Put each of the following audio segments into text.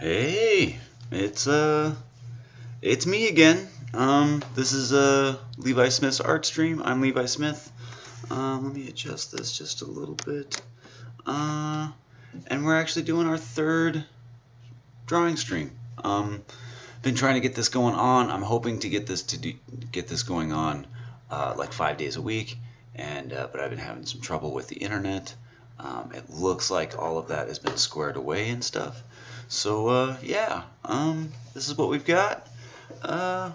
Hey, it's me again. This is Levi Smith's art stream. I'm Levi Smith. Let me adjust this just a little bit. And we're actually doing our third drawing stream. Been trying to get this going on. I'm hoping to get this going on like 5 days a week, and but I've been having some trouble with the internet. It looks like all of that has been squared away and stuff. So yeah, this is what we've got. I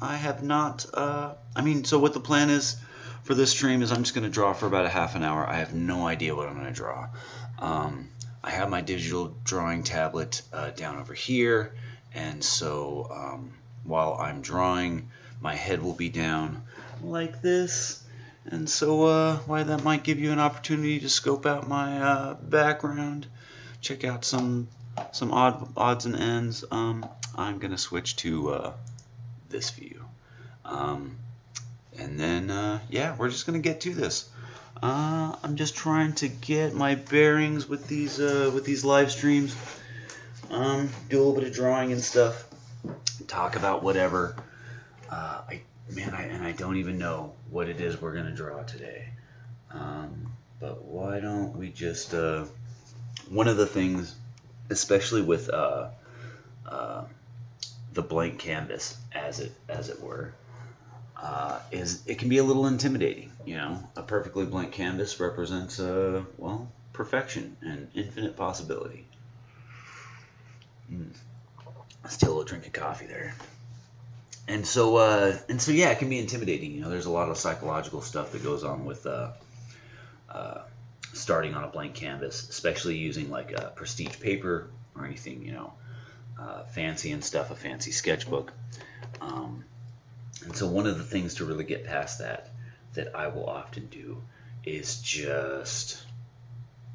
have not. So what the plan is for this stream is I'm just going to draw for about a half an hour. I have no idea what I'm going to draw. I have my digital drawing tablet down over here, and so while I'm drawing, my head will be down like this. And so why that might give you an opportunity to scope out my background, check out some odds and ends. I'm gonna switch to this view, and then yeah, we're just gonna get to this. I'm just trying to get my bearings with these live streams. Do a little bit of drawing and stuff, talk about whatever. I don't even know what it is we're gonna draw today. But why don't we just one of the things, especially with the blank canvas, as it were, is it can be a little intimidating. You know, a perfectly blank canvas represents well, perfection and infinite possibility. Still a drink of coffee there. And so yeah, it can be intimidating. You know, there's a lot of psychological stuff that goes on with starting on a blank canvas, especially using like a prestige paper or anything, you know, fancy and stuff, a fancy sketchbook. And so one of the things to really get past that I will often do is just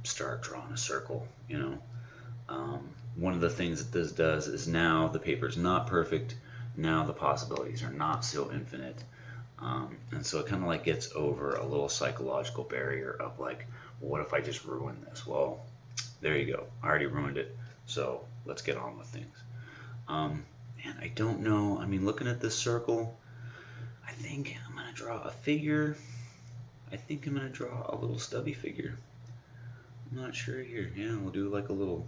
start drawing a circle, you know. One of the things that this does is now the paper's not perfect. Now the possibilities are not so infinite. And so it kind of like gets over a little psychological barrier of like, well, what if I just ruin this? Well, there you go. I already ruined it. So let's get on with things. And I don't know. I mean, looking at this circle, I think I'm going to draw a figure. I think I'm going to draw a little stubby figure. I'm not sure here. Yeah, we'll do like a little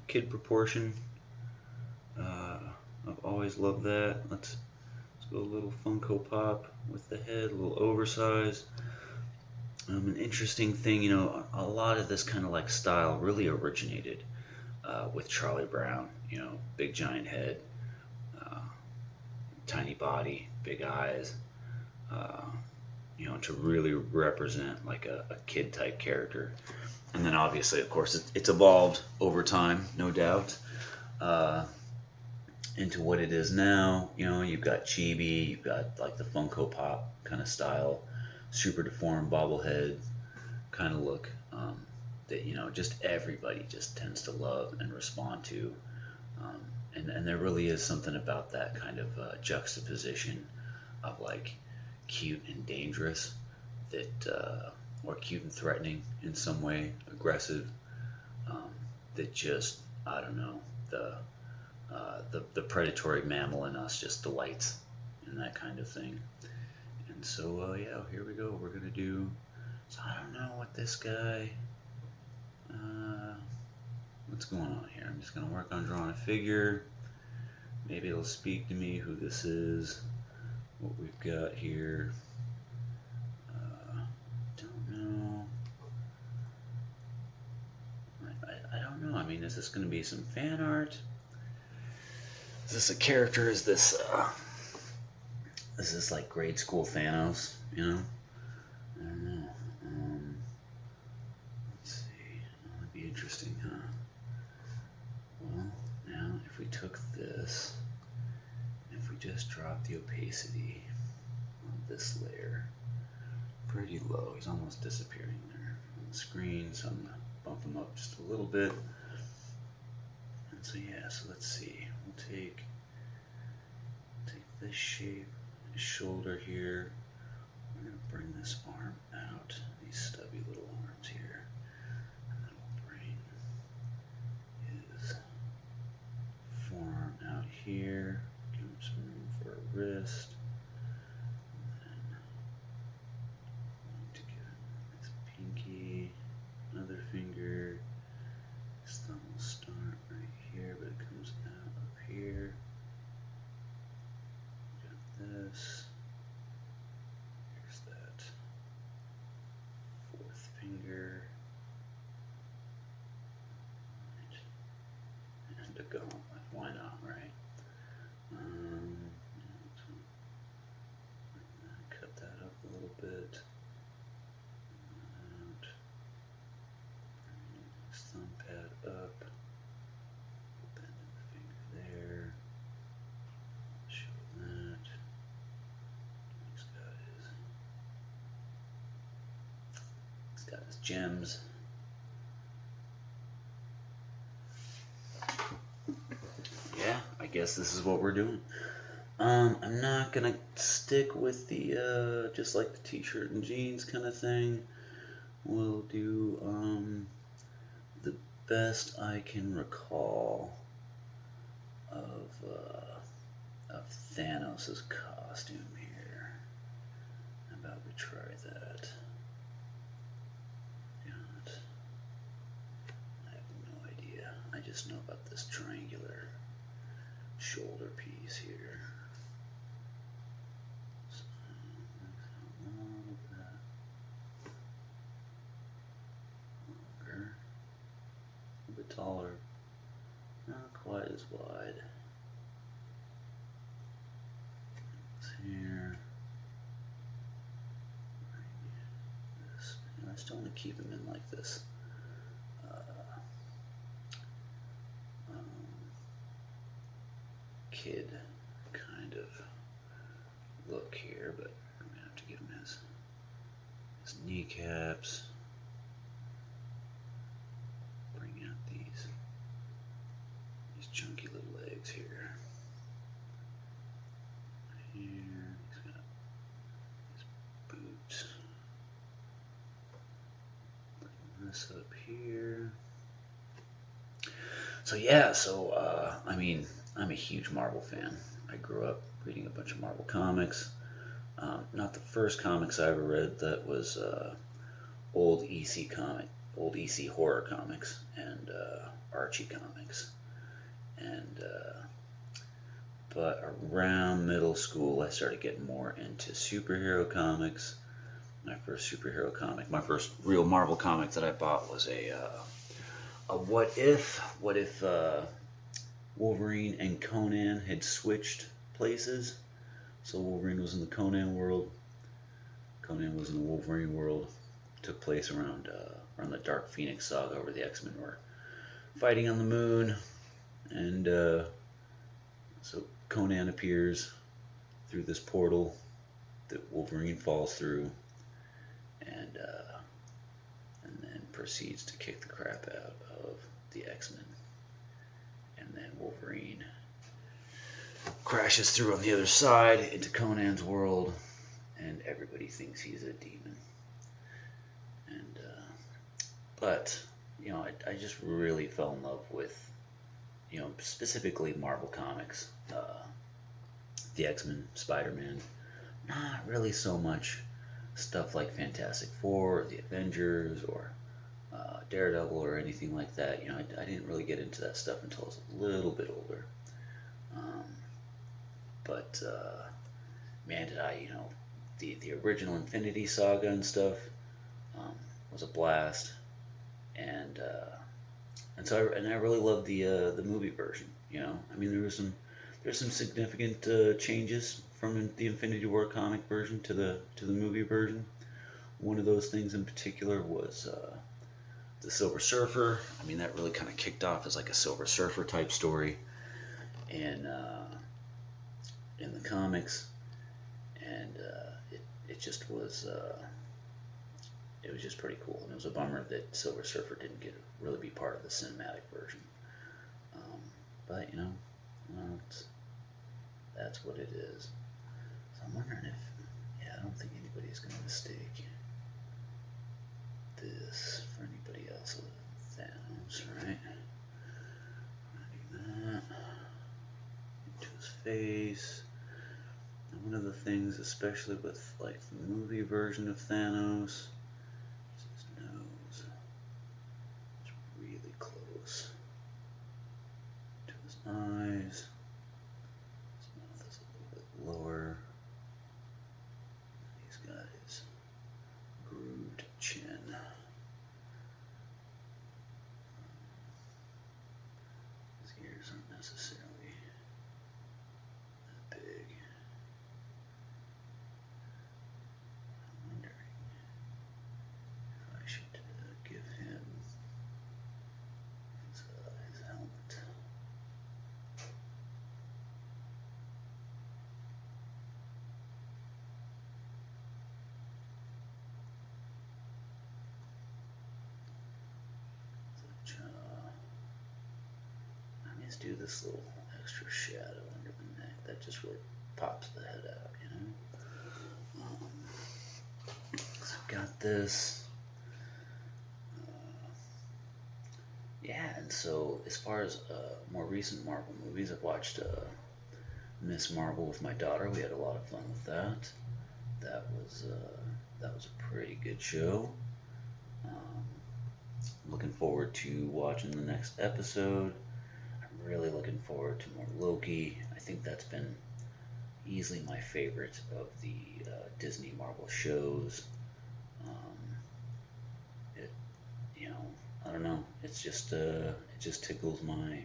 kid proportion. I've always loved that. Let's go a little Funko Pop with the head, a little oversized. An interesting thing, you know, a lot of this kind of like style really originated with Charlie Brown. You know, big giant head, tiny body, big eyes. You know, to really represent like a kid type character. And then obviously, of course, it's evolved over time, no doubt. Into what it is now. You know, you've got chibi, you've got like the Funko Pop kind of style, super deformed bobblehead kind of look that, you know, just everybody just tends to love and respond to. And there really is something about that kind of juxtaposition of like cute and dangerous, that or cute and threatening in some way, aggressive, that just, I don't know, the predatory mammal in us just delights in that kind of thing. And so yeah, here we go. We're gonna do, so I don't know what this guy, what's going on here. I'm just gonna work on drawing a figure. Maybe it'll speak to me who this is, what we've got here. Don't know. I don't know. I mean, is this gonna be some fan art? Is this a character? Is this like grade school Thanos? You know? I don't know. Let's see. That'd be interesting, huh? Well, now if we took this, if we just dropped the opacity on this layer pretty low, he's almost disappearing there on the screen, so I'm gonna bump him up just a little bit. And so yeah, so let's see. We'll take this shape, his shoulder here. We're going to bring this arm out, these stubby little arms here. And then we'll bring his going with. Why not, right? Cut that up a little bit. His thumb pad up. Bend the finger there. Show that. He's got his gems. Yeah, I guess this is what we're doing. I'm not gonna stick with the just like the t-shirt and jeans kind of thing. We'll do the best I can recall of Thanos' costume here. How about we try that? I have no idea. I just know about this triangular shoulder piece here. So, a little bit longer, a bit taller, not quite as wide. It's here. This. And I still want to keep him in like this. Kid kind of look here, but I'm gonna have to give him his kneecaps. Bring out these chunky little legs here. Here he's got his boots. Bring this up here. So yeah, I mean, I'm a huge Marvel fan. I grew up reading a bunch of Marvel comics. Not the first comics I ever read that was old EC horror comics and Archie comics. And but around middle school, I started getting more into superhero comics. My first real Marvel comic that I bought was a What If Wolverine and Conan had switched places. So Wolverine was in the Conan world, Conan was in the Wolverine world. Took place around the Dark Phoenix saga, where the X-Men were fighting on the moon, and so Conan appears through this portal that Wolverine falls through, and then proceeds to kick the crap out of the X-Men. And then Wolverine crashes through on the other side into Conan's world, and everybody thinks he's a demon. And but I just really fell in love with specifically Marvel comics, the X-Men, Spider-Man. Not really so much stuff like Fantastic Four, or the Avengers, or Daredevil, or anything like that. I didn't really get into that stuff until I was a little bit older. But man, did I, the original Infinity Saga and stuff was a blast, and so I really loved the movie version. I mean, there's some significant changes from the Infinity War comic version to the movie version. One of those things in particular was the Silver Surfer. I mean, that really kind of kicked off as like a Silver Surfer type story in the comics, and it just was it was just pretty cool. And it was a bummer that Silver Surfer didn't really be part of the cinematic version. But that's what it is. So I'm wondering if, I don't think anybody's going to mistake this for anybody else other than Thanos, right? Running that into his face. And one of the things, especially with like the movie version of Thanos, is his nose. It's really close to his eyes. His mouth is a little bit lower. He's got his grooved chin. His ears aren't necessarily that big. I'm wondering if I should give him his helmet. Let's do this little extra shadow under the neck. That just really pops the head out, you know. So I've got this. Yeah, and so as far as more recent Marvel movies, I've watched Miss Marvel with my daughter. We had a lot of fun with that. That was a pretty good show. Looking forward to watching the next episode. I'm really looking forward to more Loki. I think that's been easily my favorite of the Disney Marvel shows. I don't know. It's just it just tickles my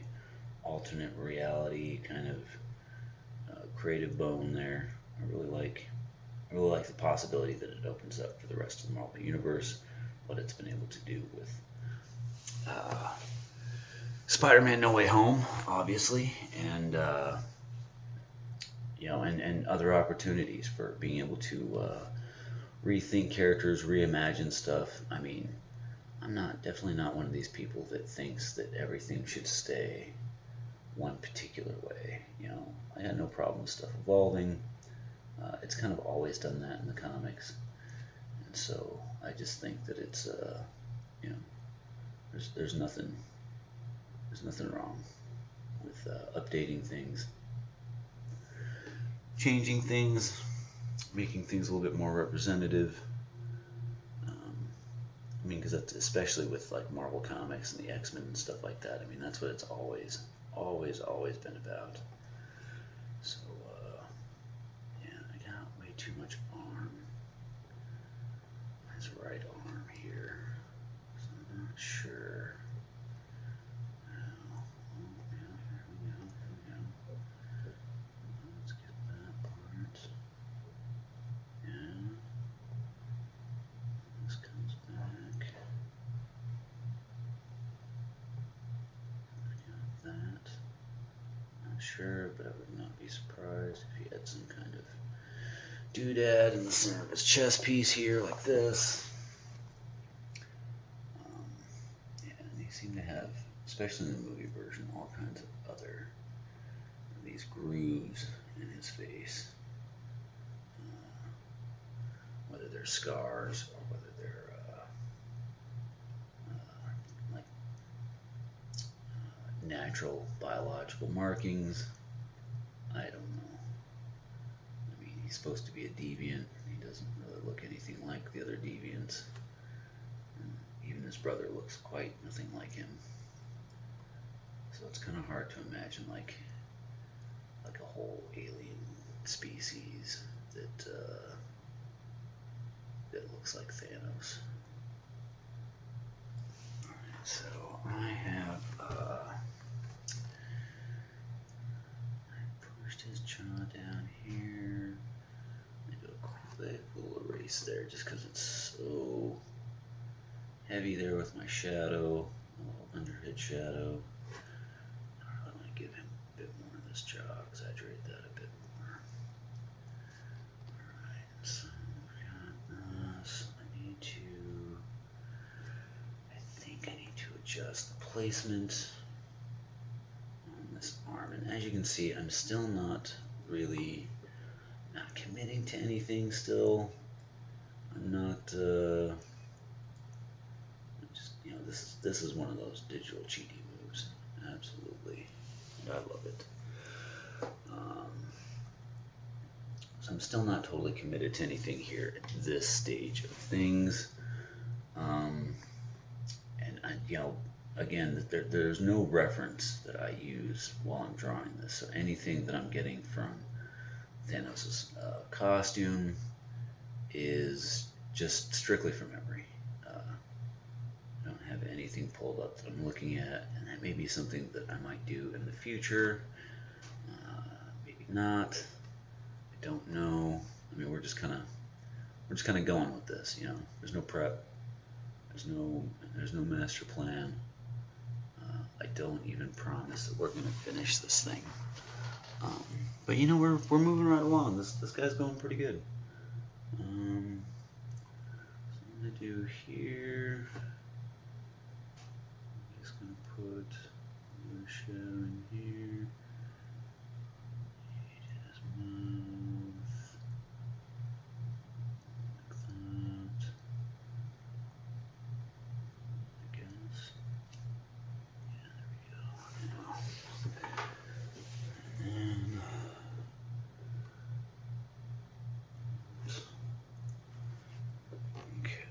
alternate reality kind of creative bone there. I really like the possibility that it opens up for the rest of the Marvel universe. What it's been able to do with Spider-Man: No Way Home, obviously, and and other opportunities for being able to rethink characters, reimagine stuff. I mean, I'm definitely not one of these people that thinks that everything should stay one particular way. I got no problem with stuff evolving. It's kind of always done that in the comics, and so I just think that it's there's nothing wrong with updating things, changing things, making things a little bit more representative. I mean, because that's especially with like Marvel Comics and the X-Men and stuff like that. I mean, that's what it's always been about. So, yeah, I got way too much arm. His right arm here. So I'm not sure. Let's get that part. Yeah. This comes back. I got that. Not sure, but I would not be surprised if he had some kind of doodad in the center of his chest piece here, like this. Yeah, and they seem to have, especially in the movie version, all kinds of other these grooves in his face. Whether they're scars or whether they're like natural biological markings. I don't know. I mean, he's supposed to be a deviant. He doesn't really look anything like the other deviants. And even his brother looks quite nothing like him. So it's kind of hard to imagine like a whole alien species that looks like Thanos. Alright, so I have pushed his jaw down here. I do a quick little erase there just because it's so heavy there with my shadow, a little underhead shadow. I want to give him a bit more of this jaw, exaggerate that a bit more. Alright, so we got this. I think I need to adjust the placement on this arm. And as you can see, I'm still not committing to anything still. I'm not, this is one of those digital cheaty moves. Absolutely. And I love it. So I'm still not totally committed to anything here at this stage of things. And again, there's no reference that I use while I'm drawing this. So anything that I'm getting from Thanos' costume is just strictly from memory. I don't have have anything pulled up that I'm looking at, and that may be something that I might do in the future. Maybe not. I don't know. I mean, we're just kind of going with this, you know. There's no prep. There's no master plan. I don't even promise that we're gonna finish this thing. But you know, we're moving right along. This guy's going pretty good. So I'm gonna do here. I'm just gonna put the shadow in here. His mouth. Like that. I guess. Yeah, there we go. And okay.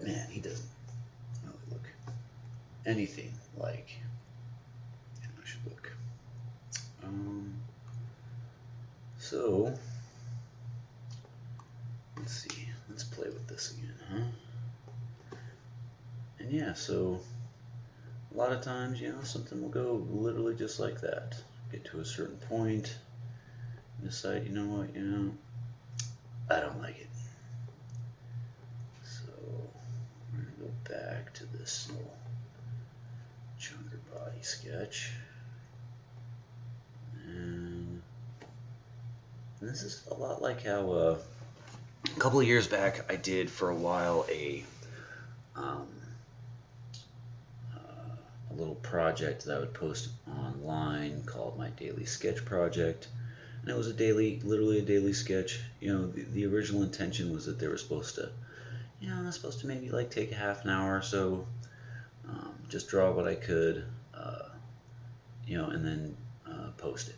Man, he doesn't really look anything like I should look. So let's see. Let's play with this again, huh? And yeah, so a lot of times, you know, something will go literally just like that. Get to a certain point, and decide, you know what, you know, I don't like it. So we're gonna go back to this little chunker body sketch, and this is a lot like how a couple of years back I did for a while a little project that I would post online called my daily sketch project, and it was literally a daily sketch. You know, the original intention was that they were supposed to, you know, I was supposed to maybe like take a half an hour or so, just draw what I could, you know, and then post it.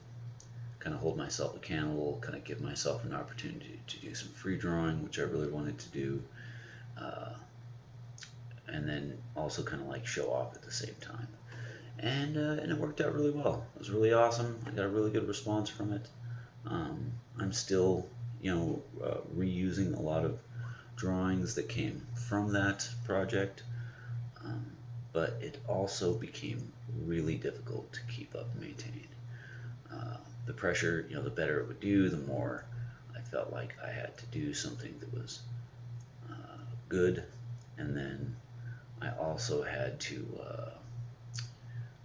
Kind of hold myself accountable, kind of give myself an opportunity to do some free drawing, which I really wanted to do, and then also kind of like show off at the same time. And it worked out really well. It was really awesome. I got a really good response from it. I'm still, you know, reusing a lot of drawings that came from that project, but it also became really difficult to keep up and maintain. The pressure, you know, the better it would do, the more I felt like I had to do something that was good, and then I also had to,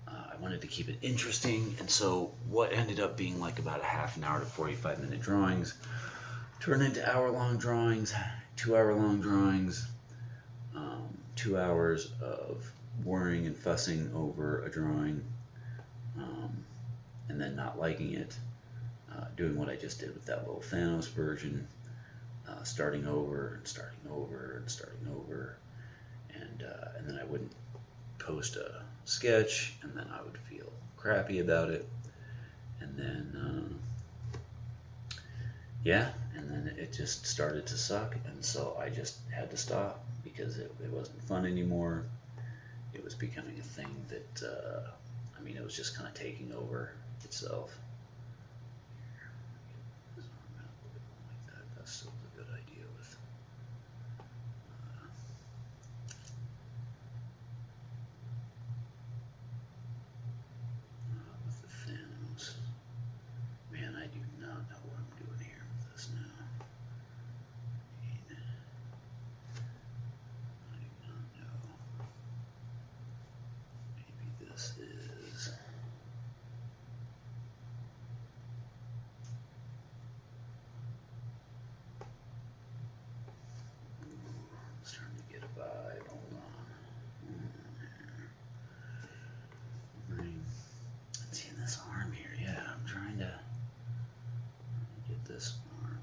I wanted to keep it interesting, and so what ended up being like about a half an hour to 45-minute drawings turned into hour-long drawings, 2-hour-long drawings, 2 hours of worrying and fussing over a drawing, and then not liking it, doing what I just did with that little Thanos version, starting over and starting over and starting over, and then I wouldn't post a sketch, and then I would feel crappy about it, and then yeah, and then it just started to suck, and so I just had to stop because it wasn't fun anymore. It was becoming a thing that I mean, it was just kind of taking over itself. Like that. That's still a good idea with the Thanos. Man, I do not know what I'm doing here with this now. I do not know. Maybe this is. I'm starting to get a vibe. Hold on. See this arm here. Yeah, I'm trying to get this arm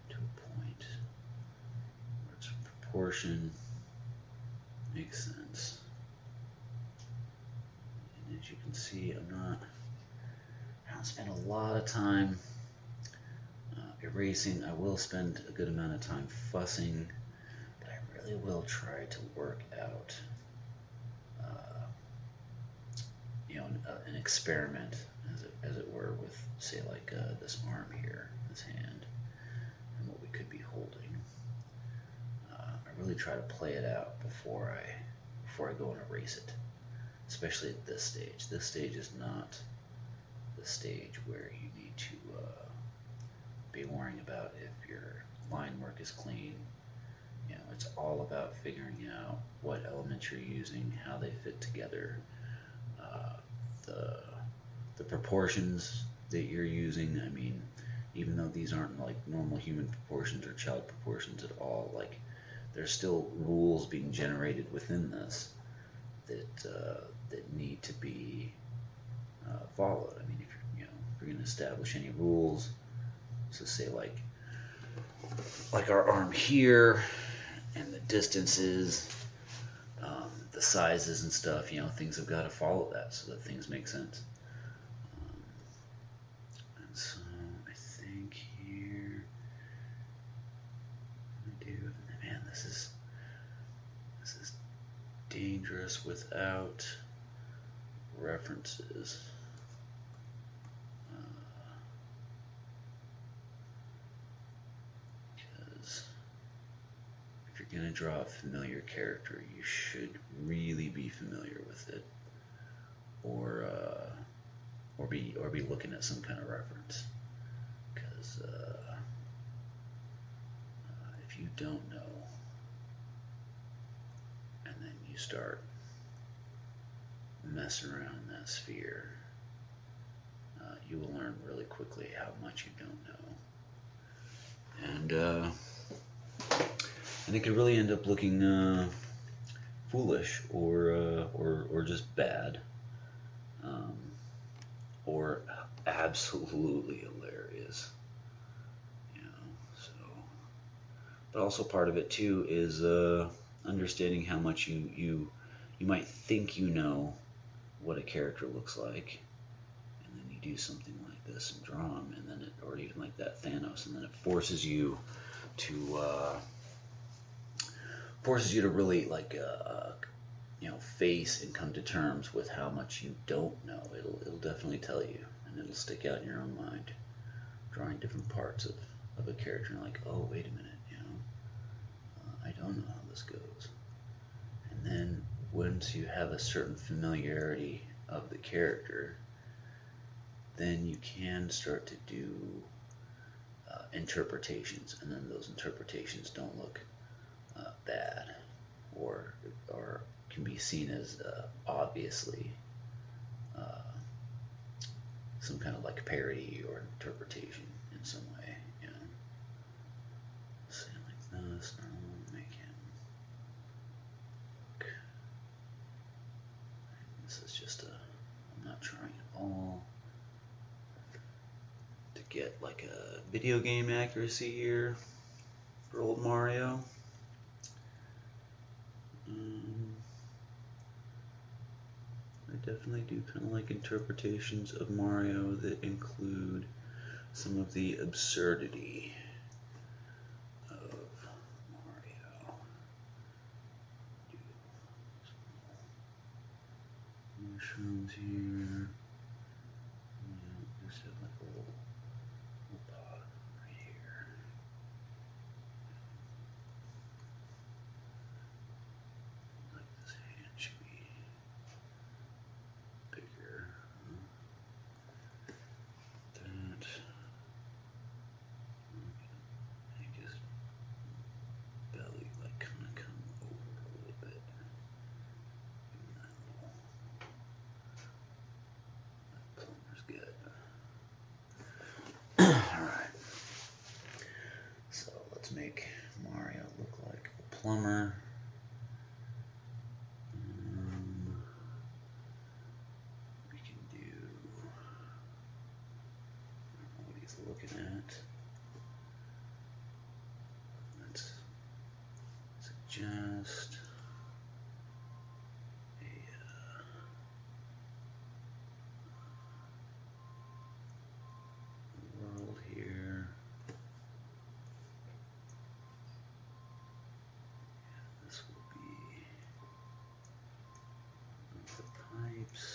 to a point where its proportion makes sense. And as you can see, I don't spend a lot of time erasing. I will spend a good amount of time fussing, but I really will try to work out, you know, an experiment, as it were, with, say, like this arm here, this hand, and what we could be holding. I really try to play it out before I go and erase it. Especially at this stage. This stage is not the stage where you need to be worrying about if your line work is clean. You know, it's all about figuring out what elements you're using, how they fit together, the proportions that you're using. I mean, even though these aren't like normal human proportions or child proportions at all, like there's still rules being generated within this that need to be followed. I mean, if you're going to establish any rules, so say like our arm here and the distances, the sizes and stuff, things have got to follow that so that things make sense. And so I think here, man, this is dangerous without references. Because if you're going to draw a familiar character, you should really be familiar with it, or be looking at some kind of reference. Because if you don't know, and then you start messing around in that sphere, you will learn really quickly how much you don't know, and it could really end up looking foolish or just bad, or absolutely hilarious, So, but also part of it too is understanding how much you might think you know what a character looks like, and then you do something like this and draw them, and then or even like that Thanos, and then it forces you to really like face and come to terms with how much you don't know. It'll definitely tell you, and it'll stick out in your own mind, drawing different parts of a character, and like, oh, wait a minute, I don't know how this goes. And then once you have a certain familiarity of the character, then you can start to do interpretations, and then those interpretations don't look bad, or can be seen as obviously some kind of like parody or interpretation in some way, Say like this, and I'll make him look. This is just I'm not trying at all to get like a video game accuracy here for old Mario. I definitely do kind of like interpretations of Mario that include some of the absurdity of Mario. Mushrooms here. Just have like a little pot right here. Like this hand should be bigger. That. Make his belly like kind of come over a little bit. That plumber's good. Alright. So let's make Mario look like a plumber. We can do, I don't know what he's looking at. Let's suggest a world here. This will be the pipes.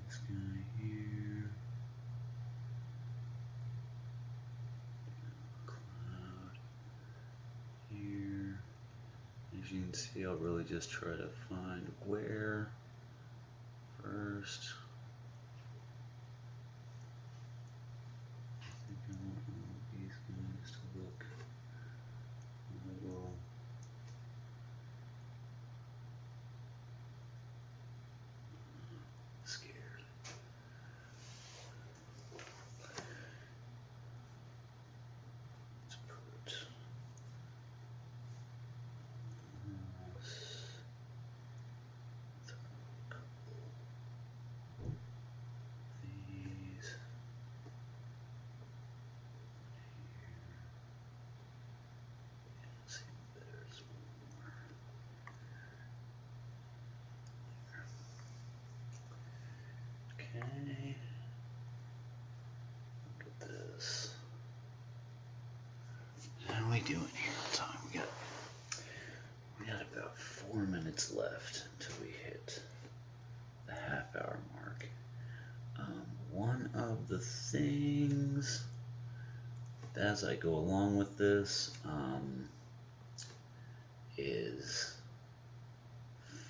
This guy here. you can see, I'll really just try to find where first. I think I want all of these guys to look a little scared. Let's put this. Throw a couple of these here. Yeah, see if there's one more. Okay. Look at this. How are we doing here on time? We got about 4 minutes left until we hit the half-hour mark. One of the things as I go along with this is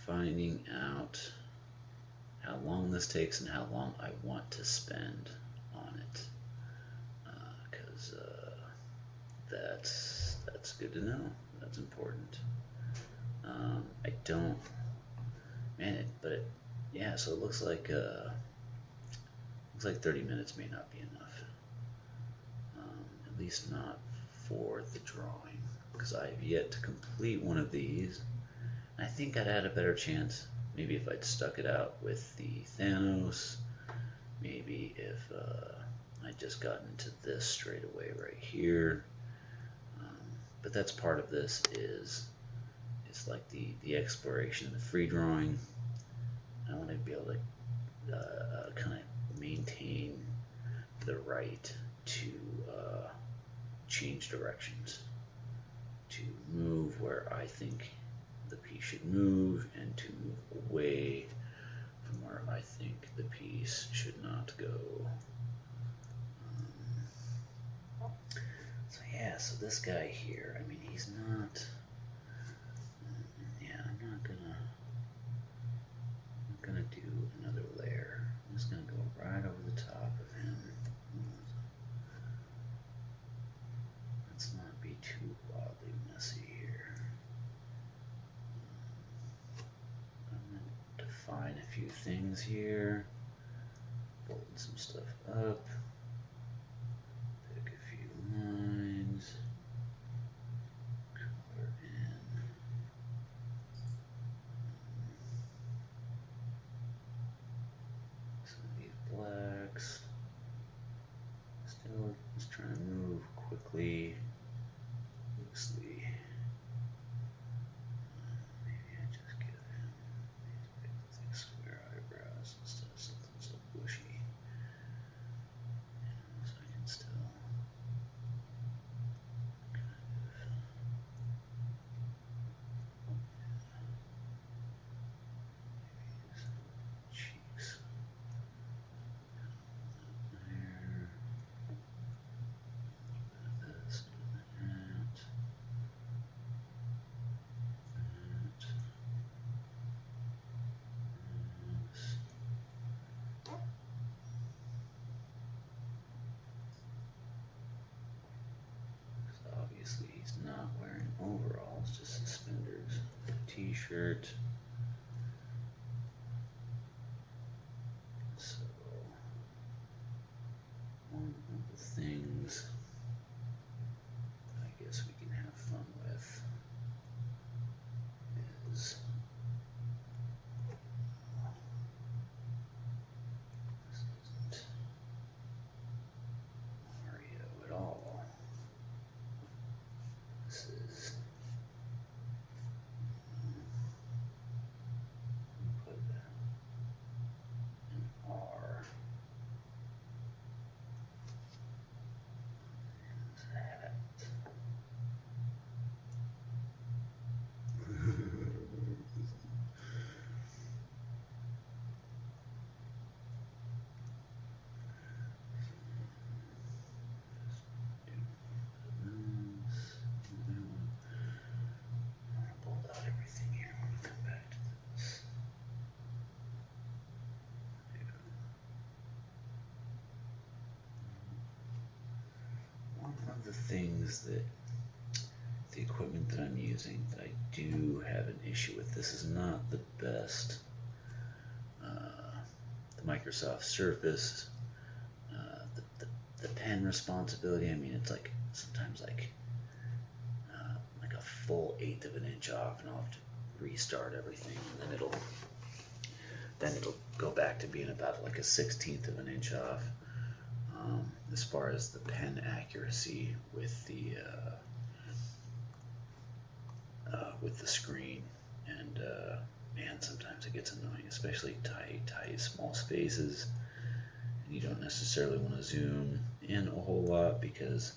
finding out how long this takes and how long I want to spend on it, because that's good to know. That's important. I don't, man, yeah. So it looks like 30 minutes may not be enough, at least not for the drawing, because I have yet to complete one of these. I think I'd had a better chance maybe if I'd stuck it out with the Thanos, maybe if I'd just gotten into this straight away right here. But that's part of this is it's like the exploration, the free drawing. I want to be able to kind of maintain the right to change directions, to move where I think the piece should move, and to move away from where I think the piece should not go. So yeah, so this guy here, I mean, he's not, yeah, I'm not gonna do another layer. I'm just gonna go right over the top of him. Let's not be too wildly messy here. I'm gonna define a few things here, bolden some stuff up, pick a few lines, color in some of these blacks. Still just trying to move quickly, loosely. Maybe I just give him these big square eyebrows instead of something so bushy. So I can still kind of maybe some cheeks there. This and that. Obviously he's not wearing overalls, just suspenders, t-shirt. So one of the things I guess we can have fun with is this isn't Mario at all. This is put an R the things that the equipment that I'm using that I do have an issue with. This is not the best. The Microsoft Surface, the pen responsibility. I mean, it's like sometimes like a full 1/8 of an inch off, and I'll have to restart everything, and then it'll go back to being about like a 1/16 of an inch off. As far as the pen accuracy with the screen, and man, sometimes it gets annoying, especially tight small spaces, and you don't necessarily want to zoom in a whole lot, because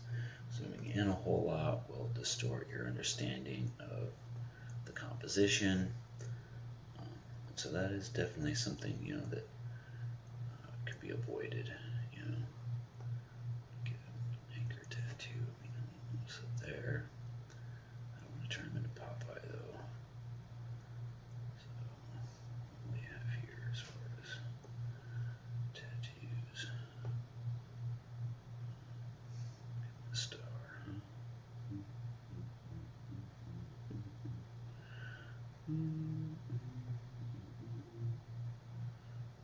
zooming in a whole lot will distort your understanding of the composition. So that is definitely something, that could be avoided. Get an anchor tattoo. So there. I don't want to turn him into Popeye though. So what do we have here as far as tattoos? The star.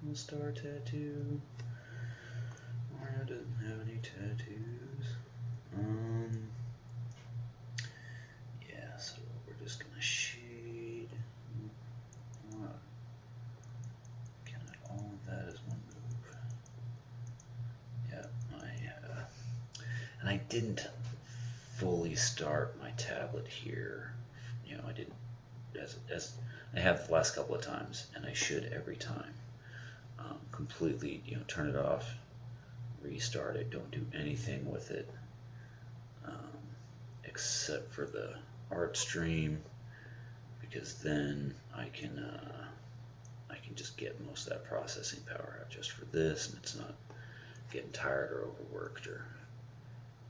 The star tattoo. Mario doesn't have any tattoos. Yeah, so we're just gonna shade. Count all of that as one move. Yeah, and I didn't fully start my tablet here. I didn't, as I have the last couple of times, and I should every time. Completely, turn it off, restart it, don't do anything with it, except for the art stream, because then I can just get most of that processing power out just for this, and it's not getting tired or overworked or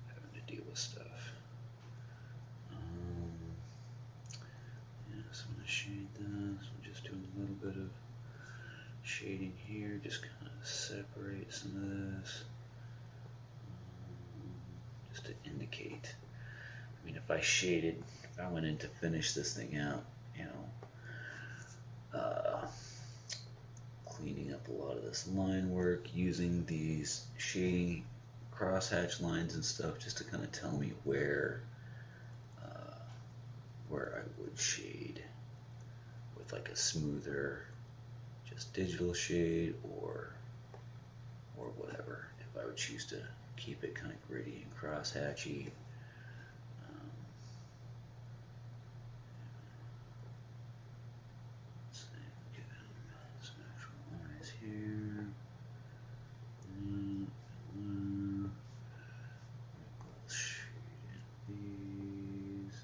having to deal with stuff. So I'm going to shade this. I'm just doing a little bit of shading here, just kind of separate some of this, just to indicate. I mean, if I went in to finish this thing out, cleaning up a lot of this line work, using these shading crosshatch lines and stuff, just to kind of tell me where I would shade with like a smoother, just digital shade, or whatever, if I would choose to keep it kind of gritty and crosshatchy. Some actual eyes here. Shaded these.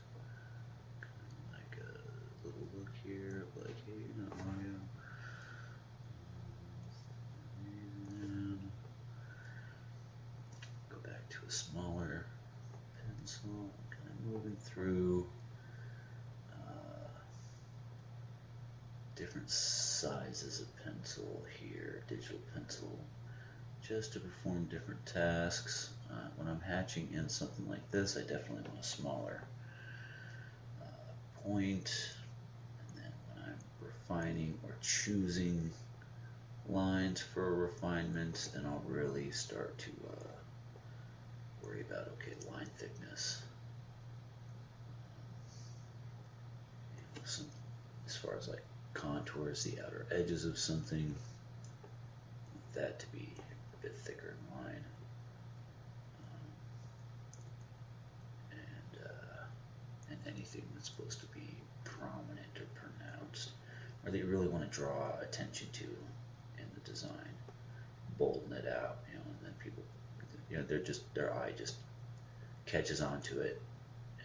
Kind of like a little look here, like, hey, you're not Mario. Go back to a smaller pencil, kind of moving through different sizes of pencil here, digital pencil, just to perform different tasks. When I'm hatching in something like this, I definitely want a smaller point, and then when I'm refining or choosing lines for a refinement, then I'll really start to worry about, okay, line thickness. As far as like contours, the outer edges of something, that to be a bit thicker in line. And anything that's supposed to be prominent or pronounced, or that you really want to draw attention to in the design, bolden it out, and then people, their eye just catches onto it,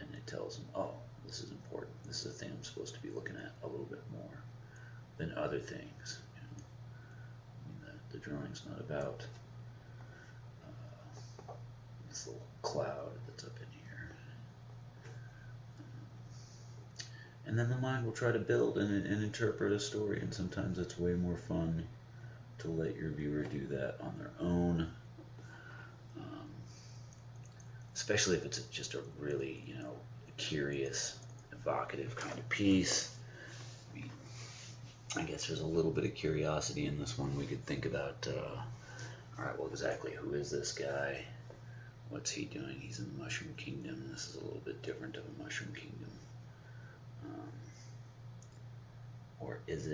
and it tells them, oh, this is important. This is the thing I'm supposed to be looking at a little bit more than other things. I mean, the drawing's not about this little cloud that's up in here. And then the mind will try to build and interpret a story, and sometimes it's way more fun to let your viewer do that on their own. especially if it's just a really, you know, curious, evocative kind of piece. I mean, I guess there's a little bit of curiosity in this one. We could think about, all right, well, exactly who is this guy? What's he doing? He's in the Mushroom Kingdom. This is a little bit different of a Mushroom Kingdom. Or is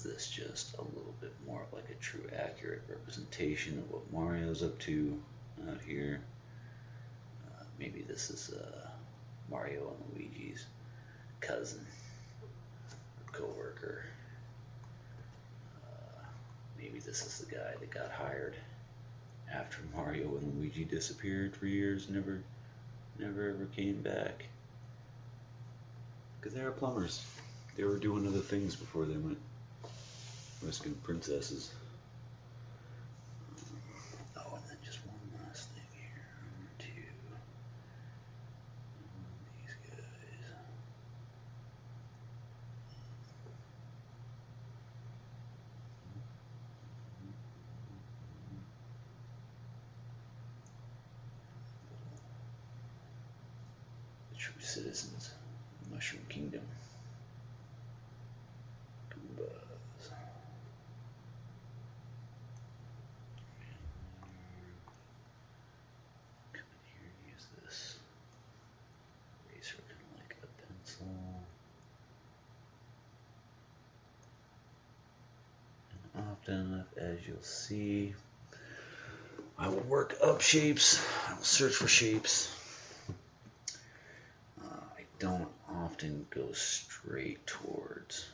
this just a little bit more like a true, accurate representation of what Mario's up to out here? Maybe this is Mario and Luigi's cousin, co-worker. Maybe this is the guy that got hired after Mario and Luigi disappeared for years, never ever came back. Because they are plumbers. They were doing other things before they went rescuing princesses. Oh, and then just one last thing here. These guys. The true citizens of the Mushroom Kingdom. Goombas. Come in here and use this eraser kind of like a pencil. And often enough, as you'll see, I will work up shapes. I will search for shapes. I don't often go straight towards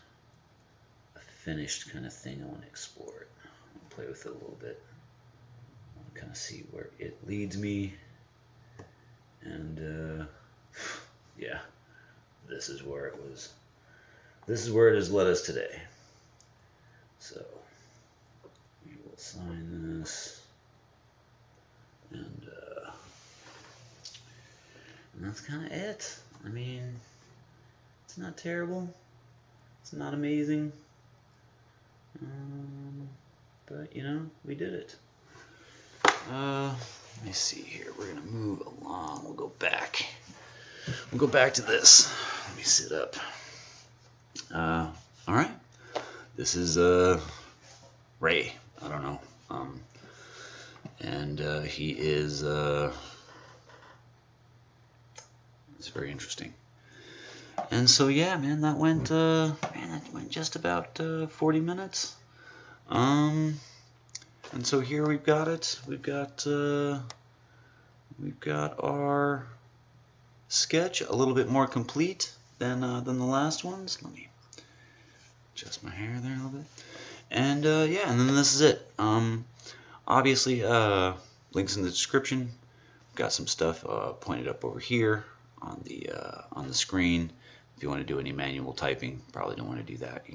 a finished kind of thing. I want to explore it. I want to play with it a little bit. I want to kind of see where it leads me. And yeah, this is where it was. This is where it has led us today. So we will sign this. And that's kind of it. I mean, it's not terrible. It's not amazing. But, you know, we did it. Let me see here. We're going to move along. We'll go back. We'll go back to this. Let me sit up. All right. This is Ray. I don't know. And he is, it's very interesting. And so, yeah, man, that went just about 40 minutes. And so here we've got it. We've got our sketch a little bit more complete than the last ones. Let me adjust my hair there a little bit. And yeah, and then this is it. Obviously, links in the description. Got some stuff pointed up over here on the screen. If you want to do any manual typing, probably don't want to do that.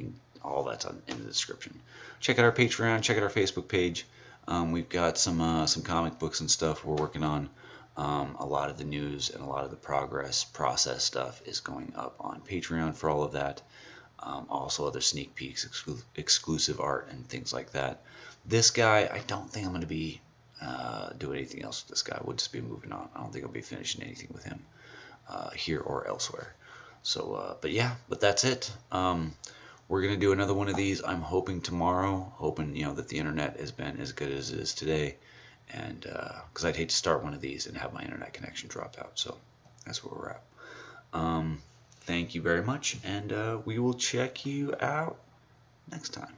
All that's in the description. Check out our Patreon. Check out our Facebook page. We've got some comic books and stuff we're working on. A lot of the news and a lot of the process stuff is going up on Patreon for all of that. Also other sneak peeks, exclusive art, and things like that. This guy, I don't think I'm going to be doing anything else with this guy. We'll just be moving on. I don't think I'll be finishing anything with him here or elsewhere. So, but that's it. We're going to do another one of these, I'm hoping tomorrow, hoping, you know, that the internet has been as good as it is today. And because I'd hate to start one of these and have my internet connection drop out. So that's where we're at. Thank you very much, and we will check you out next time.